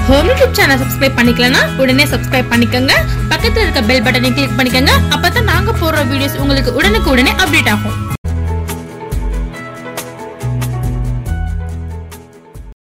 Home YouTube channel subscribe பண்ணிக்கலனா உடனே subscribe பண்ணிக்கங்க. பக்கத்துல இருக்க பெல் பட்டனை கிளிக் பண்ணிக்கங்க. அப்பதான் நாங்க போடுற வீடியோஸ் உங்களுக்கு உடனுக்குடனே அப்டேட் ஆகும்.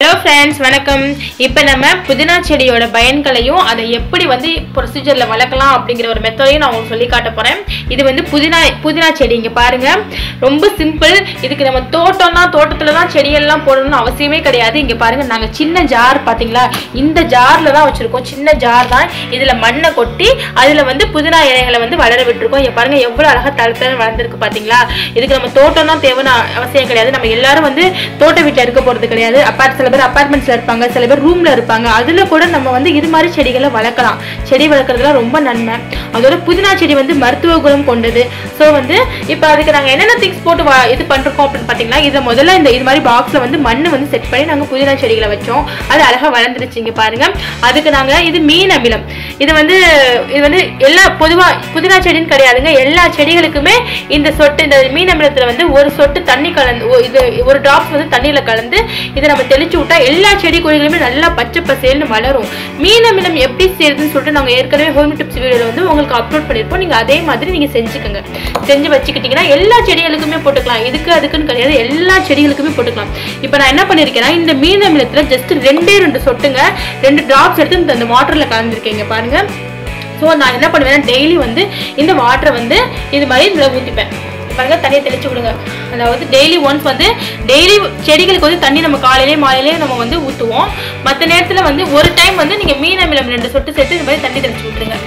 ஹலோ ஃப்ரெண்ட்ஸ், வணக்கம். இப்போ நம்ம புதினா செடியோட பயன்களையும் அதை எப்படி வந்து ப்ரொசீஜரில் வளர்க்கலாம் அப்படிங்கிற ஒரு மெத்தடையும் நான் உங்களுக்கு சொல்லி காட்ட போகிறேன். இது வந்து புதினா செடி. இங்கே பாருங்கள், ரொம்ப சிம்பிள். இதுக்கு நம்ம தோட்டத்தில் தான் செடியெல்லாம் போடணும்னு அவசியமே கிடையாது. இங்கே பாருங்கள், நாங்கள் சின்ன ஜார் பார்த்தீங்களா, இந்த ஜாரில் தான் வச்சுருக்கோம். சின்ன ஜார் தான். இதில் மண்ணை கொட்டி அதில் வந்து புதினா இலைகளை வந்து வளர விட்டுருக்கோம். இங்கே பாருங்கள், எவ்வளோ அழகாக தளத்தல வளர்ந்துருக்கு பார்த்தீங்களா. இதுக்கு நம்ம தோட்டம் தான் தேவைன்னு அவசியம் கிடையாது. நம்ம எல்லாரும் வந்து தோட்ட வீட்டில் இருக்க போகிறது கிடையாது. சில பேர் அபார்ட்மெண்ட்ஸ்ல இருப்பாங்க, சில பேர் ரூம்ல இருப்பாங்க. அதுல கூட நம்ம வந்து இது மாதிரி செடிகளை வளர்க்கலாம். செடி வளர்க்கறதுல ரொம்ப நன்மை. அதோட புதினா செடி வந்து மருத்துவ குணம் கொண்டது. ஸோ வந்து இப்போ அதுக்கு நாங்கள் என்னென்ன திங்ஸ் போட்டு இது பண்ணிருக்கோம் அப்படின்னு பார்த்தீங்கன்னா, இதை முதல்ல இது மாதிரி பாக்ஸ்ல வந்து மண்ணு வந்து செட் பண்ணி நாங்கள் புதினா செடிகளை வச்சோம். அது அழகாக வளர்ந்துருச்சு. இங்கே பாருங்க. அதுக்கு நாங்கள் இது மீன் அமிலம். இது வந்து எல்லா பொதுவாக புதினா செடின்னு கிடையாதுங்க, எல்லா செடிகளுக்குமே இந்த மீன் அமிலத்தில் வந்து ஒரு சொட்டு தண்ணி கலந்து, இது ஒரு டிராப்ஸ் வந்து தண்ணியில் கலந்து இதை நம்ம தெளிச்சு விட்டா எல்லா செடி கொடிகளுமே நல்லா பச்சை பசேல்னு வளரும். மீன் அமிலம் எப்படி செய்யறதுன்னு சொல்லிட்டு நாங்கள் ஏற்கனவே ஹோம் டிப்ஸ் வீடியோவில் வந்து உங்களுக்கு அப்லோட் பண்ணியிருப்போம். நீங்கள் அதே மாதிரி நீங்கள் செஞ்சுக்கோங்க. செஞ்சு வச்சுக்கிட்டீங்கன்னா எல்லா செடிகளுக்குமே போட்டுக்கலாம். அதுக்குன்னு கிடையாது, எல்லா செடிகளுக்குமே போட்டுக்கலாம். இப்போ நான் என்ன பண்ணியிருக்கேன்னா, இந்த மீன் அமிலத்தில் ஜஸ்ட் ரெண்டு சொட்டுங்க, 2 டிராப்ஸ் எடுத்து இந்த வாட்டரில் கலந்துருக்கீங்க பாருங்க. ஸோ நான் என்ன பண்ணுவேன்னா, டெய்லி வந்து இந்த வாட்டரை வந்து இது மாதிரி இதில் ஊற்றிப்பேன் பாருங்க. தண்ணியை தெளிச்சு விடுங்க. அதாவது டெய்லி ஒன்ஸ் வந்து டெய்லி செடிகளுக்கு வந்து தண்ணி நம்ம காலையிலே மாலையிலே நம்ம வந்து ஊற்றுவோம். மற்ற நேரத்தில் வந்து ஒரு டைம் வந்து நீங்கள் மீன் அமிலம் 2 சொட்டு சேர்த்து இது மாதிரி தண்ணி தெளிச்சு விட்டுருங்க.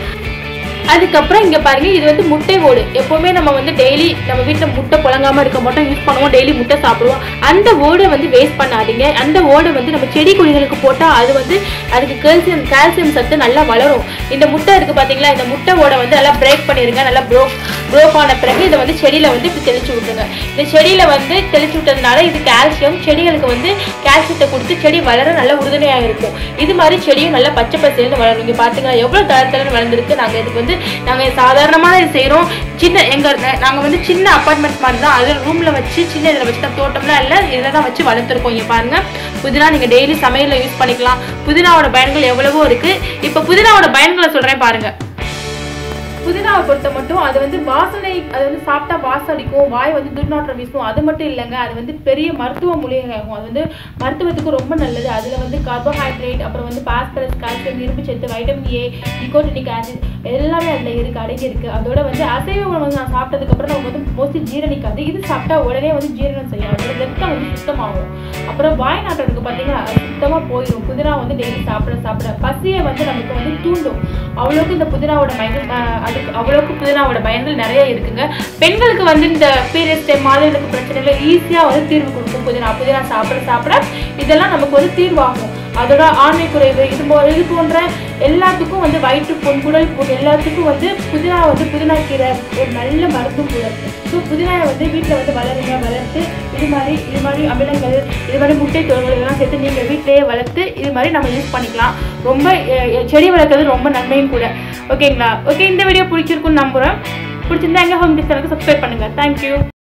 அதுக்கப்புறம் இங்கே பாருங்க, இது வந்து முட்டை ஓடு. எப்போவுமே நம்ம வந்து டெய்லி நம்ம வீட்டில் முட்டை புழங்காமல் இருக்க மாட்டோம், யூஸ் பண்ணுவோம், டெய்லி முட்டை சாப்பிடுவோம். அந்த ஓடை வந்து வேஸ்ட் பண்ணாதீங்க. அந்த ஓடை வந்து நம்ம செடி கொடிகளுக்கு போட்டால் அது வந்து அதுக்கு கால்சியம் சத்து நல்லா வளரும். இந்த முட்டை இருக்குது பார்த்தீங்களா, இந்த முட்டை ஓடை வந்து நல்லா பிரேக் பண்ணிடுங்க. நல்லா ப்ரோக் ஆன பிறகு இதை வந்து செடியில் வந்து இப்படி தெளிச்சு விட்டுருங்க. இந்த செடியில் வந்து தெளிச்சு விட்டதுனால இது கால்சியம் செடிகளுக்கு வந்து கால்சியத்தை கொடுத்து செடி வளர நல்லா உறுதுணையாக இருக்கும். இது மாதிரி செடியும் நல்லா பச்சை பசேல்னு வளரும். நீங்கள் பார்த்தீங்கன்னா எவ்வளோ தளத்தலன்னு வளர்ந்துருக்கு. நாங்கள் இதுக்கு வந்து நாங்கள் சாதாரணமாக இது செய்கிறோம். நாங்கள் வந்து சின்ன அப்பார்ட்மெண்ட் மாதிரி தான், அதில் ரூமில் வச்சு சின்ன இதில் வச்சு தான், தோட்டம்லாம் இல்லை, இதில் தான் வச்சு வளர்த்துருக்கோம். இங்கே பாருங்கள், புதினா நீங்கள் டெய்லி சமையலில் யூஸ் பண்ணிக்கலாம். புதினாவோட பயன்கள் எவ்வளவோ இருக்குது. இப்போ புதினாவோட பயன்களை சொல்கிறேன் பாருங்கள். புதினாவை பொறுத்த மட்டும் அது வந்து வாசனை, அது வந்து சாப்பிட்டா வாசம் அடிக்கும், வாய் வந்து துர்நாற்றம் வீசும். அது மட்டும் இல்லைங்க, அது வந்து பெரிய மருத்துவ மூலிகையாகும். அது வந்து மருத்துவத்துக்கு ரொம்ப நல்லது. அதில் வந்து கார்போஹைட்ரேட், அப்புறம் வந்து பாஸ்பரஸ், கால்சியம், இரும்பு சத்து, வைட்டமின் ஏ, நிக்கோட்டினிக் ஆசிட் எல்லாமே அதில் அடங்கி இருக்கு. அதோட வந்து அசைவ உணவு நான் சாப்பிட்டதுக்கப்புறம் நமக்கு வந்து மோஸ்ட்லி ஜீரணிக்காது. இது சாப்பிட்டா உடனே வந்து ஜீரணம் செய்யும். அதோட ரத்தம் வந்து சுத்தமாகும். அப்புறம் வாய் நாட்டம் இருக்கு பார்த்தீங்கன்னா, அது சுத்தமாக போயிடும். புதினா வந்து டெய்லி சாப்பிட பசியை வந்து நமக்கு வந்து தூண்டும். அவ்வளோக்கு இந்த புதினாவோட அவ்வளோக்கு புதினாவோட பயன்கள் நிறைய இருக்குங்க. பெண்களுக்கு வந்து இந்த பீரியட்ஸ் டைம், மாதவிலக்கு பிரச்சனைகளை ஈஸியாக வந்து தீர்வு கொடுக்கும். புதினா சாப்பிட இதெல்லாம் நமக்கு வந்து தீர்வாகும். அதோட ஆண்மை குறைவு, இது போன்ற எல்லாத்துக்கும் வந்து வயிற்று புண், குடல் புண் எல்லாத்துக்கும் வந்து புதினா கீரை ஒரு நல்ல மருத்துவம் கூட. ஸோ புதினாவை வந்து வீட்டில் வந்து வளர்த்து இது மாதிரி அமிலங்கள், இது மாதிரி முட்டை தோல்கள் எல்லாம் சேர்த்து நீங்கள் வீட்டிலேயே வளர்த்து இது மாதிரி நம்ம யூஸ் பண்ணிக்கலாம். ரொம்ப செடி வளர்க்குறது ரொம்ப நன்மையும் கூட. ஓகேங்களா? ஓகே, இந்த வீடியோ பிடிச்சிருக்குன்னு நம்புகிறேன். பிடிச்சிருந்தா எங்கள் ஹோம் டிப்ஸ் சேனலுக்கு சப்ஸ்கிரைப் பண்ணுங்கள். தேங்க்யூ.